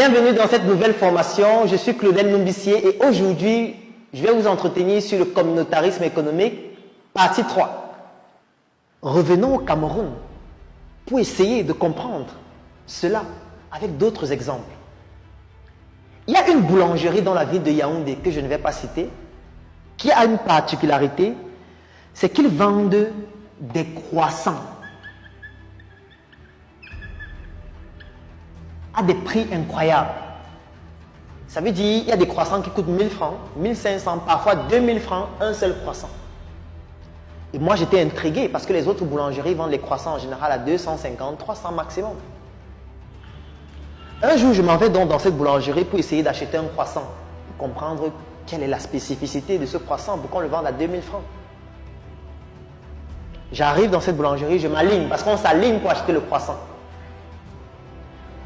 Bienvenue dans cette nouvelle formation. Je suis Claudel Numbissier et aujourd'hui, je vais vous entretenir sur le communautarisme économique, partie 3. Revenons au Cameroun pour essayer de comprendre cela avec d'autres exemples. Il y a une boulangerie dans la ville de Yaoundé que je ne vais pas citer, qui a une particularité, c'est qu'ils vendent des croissants à des prix incroyables. Ça veut dire qu'il y a des croissants qui coûtent 1000 francs, 1500, parfois 2000 francs, un seul croissant. Et moi, j'étais intrigué parce que les autres boulangeries vendent les croissants en général à 250, 300 maximum. Un jour, je m'en vais donc dans cette boulangerie pour essayer d'acheter un croissant, pour comprendre quelle est la spécificité de ce croissant, pourquoi on le vend à 2000 francs. J'arrive dans cette boulangerie, je m'aligne parce qu'on s'aligne pour acheter le croissant.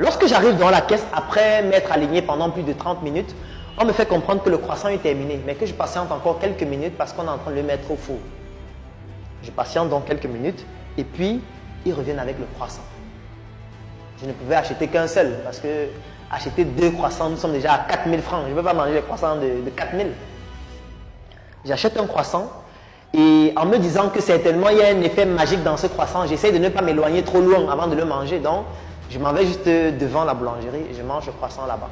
Lorsque j'arrive dans la caisse, après m'être aligné pendant plus de 30 minutes, on me fait comprendre que le croissant est terminé, mais que je patiente encore quelques minutes parce qu'on est en train de le mettre au four. Je patiente donc quelques minutes et puis ils reviennent avec le croissant. Je ne pouvais acheter qu'un seul parce que acheter 2 croissants, nous sommes déjà à 4000 francs. Je ne peux pas manger les croissants de 4000. J'achète un croissant et en me disant que certainement il y a un effet magique dans ce croissant, j'essaie de ne pas m'éloigner trop loin avant de le manger. Donc, je m'en vais juste devant la boulangerie et je mange le croissant là-bas.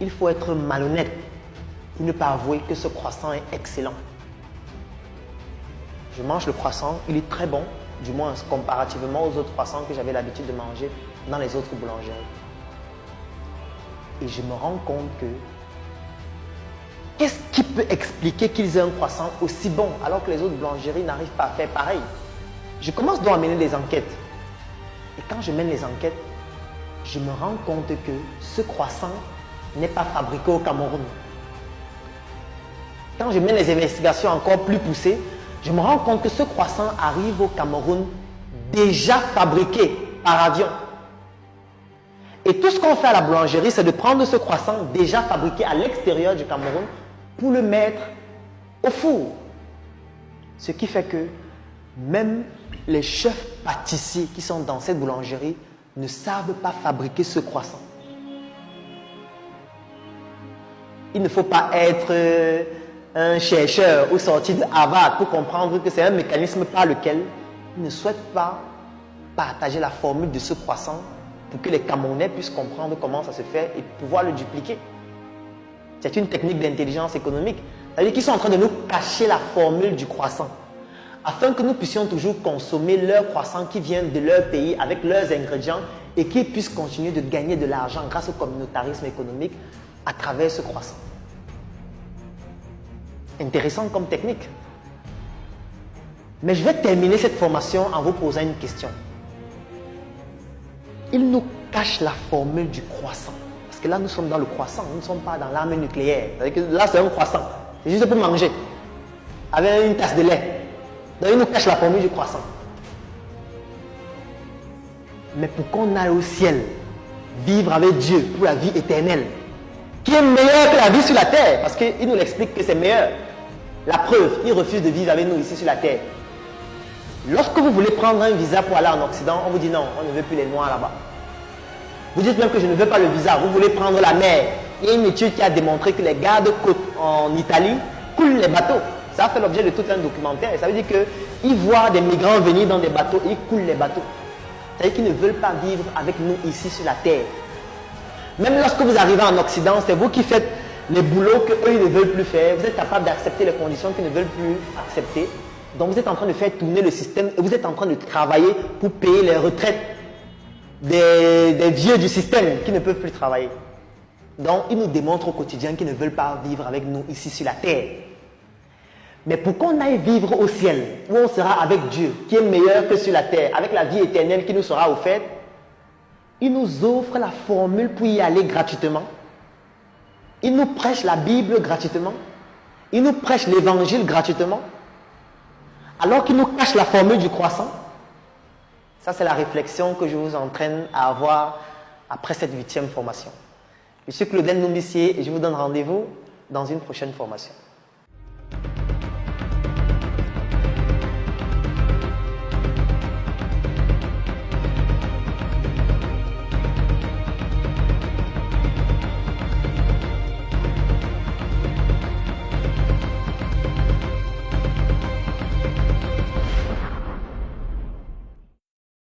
Il faut être malhonnête pour ne pas avouer que ce croissant est excellent. Je mange le croissant, il est très bon, du moins comparativement aux autres croissants que j'avais l'habitude de manger dans les autres boulangeries. Et je me rends compte que qu'est-ce qui peut expliquer qu'ils aient un croissant aussi bon alors que les autres boulangeries n'arrivent pas à faire pareil? Je commence donc à mener des enquêtes. Et quand je mène les enquêtes, je me rends compte que ce croissant n'est pas fabriqué au Cameroun. Quand je mène les investigations encore plus poussées, je me rends compte que ce croissant arrive au Cameroun déjà fabriqué par avion. Et tout ce qu'on fait à la boulangerie, c'est de prendre ce croissant déjà fabriqué à l'extérieur du Cameroun pour le mettre au four. Ce qui fait que même les chefs pâtissiers qui sont dans cette boulangerie ne savent pas fabriquer ce croissant. Il ne faut pas être un chercheur ou sorti de Harvard pour comprendre que c'est un mécanisme par lequel ils ne souhaitent pas partager la formule de ce croissant pour que les Camerounais puissent comprendre comment ça se fait et pouvoir le dupliquer. C'est une technique d'intelligence économique. C'est-à-dire qu'ils sont en train de nous cacher la formule du croissant afin que nous puissions toujours consommer leurs croissants qui viennent de leur pays avec leurs ingrédients et qu'ils puissent continuer de gagner de l'argent grâce au communautarisme économique à travers ce croissant. Intéressant comme technique. Mais je vais terminer cette formation en vous posant une question. Ils nous cachent la formule du croissant. Parce que là, nous sommes dans le croissant, nous ne sommes pas dans l'arme nucléaire. C'est-à-dire que là, c'est un croissant. C'est juste pour manger. Avec une tasse de lait. Donc, ils nous cachent la formule du croissant. Mais pour qu'on aille au ciel, vivre avec Dieu pour la vie éternelle, qui est meilleure que la vie sur la terre, parce qu'il nous l'explique que c'est meilleur. La preuve, il refuse de vivre avec nous ici sur la terre. Lorsque vous voulez prendre un visa pour aller en Occident, on vous dit non, on ne veut plus les Noirs là-bas. Vous dites même que je ne veux pas le visa, vous voulez prendre la mer. Il y a une étude qui a démontré que les gardes-côtes en Italie coulent les bateaux. Ça a fait l'objet de tout un documentaire. Ça veut dire qu'ils voient des migrants venir dans des bateaux et ils coulent les bateaux. C'est-à-dire qu'ils ne veulent pas vivre avec nous ici sur la terre. Même lorsque vous arrivez en Occident, c'est vous qui faites les boulots qu'eux ils ne veulent plus faire. Vous êtes capable d'accepter les conditions qu'ils ne veulent plus accepter. Donc vous êtes en train de faire tourner le système et vous êtes en train de travailler pour payer les retraites des vieux du système qui ne peuvent plus travailler. Donc ils nous démontrent au quotidien qu'ils ne veulent pas vivre avec nous ici sur la terre. Mais pour qu'on aille vivre au ciel, où on sera avec Dieu, qui est meilleur que sur la terre, avec la vie éternelle qui nous sera offerte, il nous offre la formule pour y aller gratuitement. Il nous prêche la Bible gratuitement. Il nous prêche l'évangile gratuitement. Alors qu'il nous cache la formule du croissant. Ça, c'est la réflexion que je vous entraîne à avoir après cette 8e formation. Je suis Claudel Numbissier et je vous donne rendez-vous dans une prochaine formation.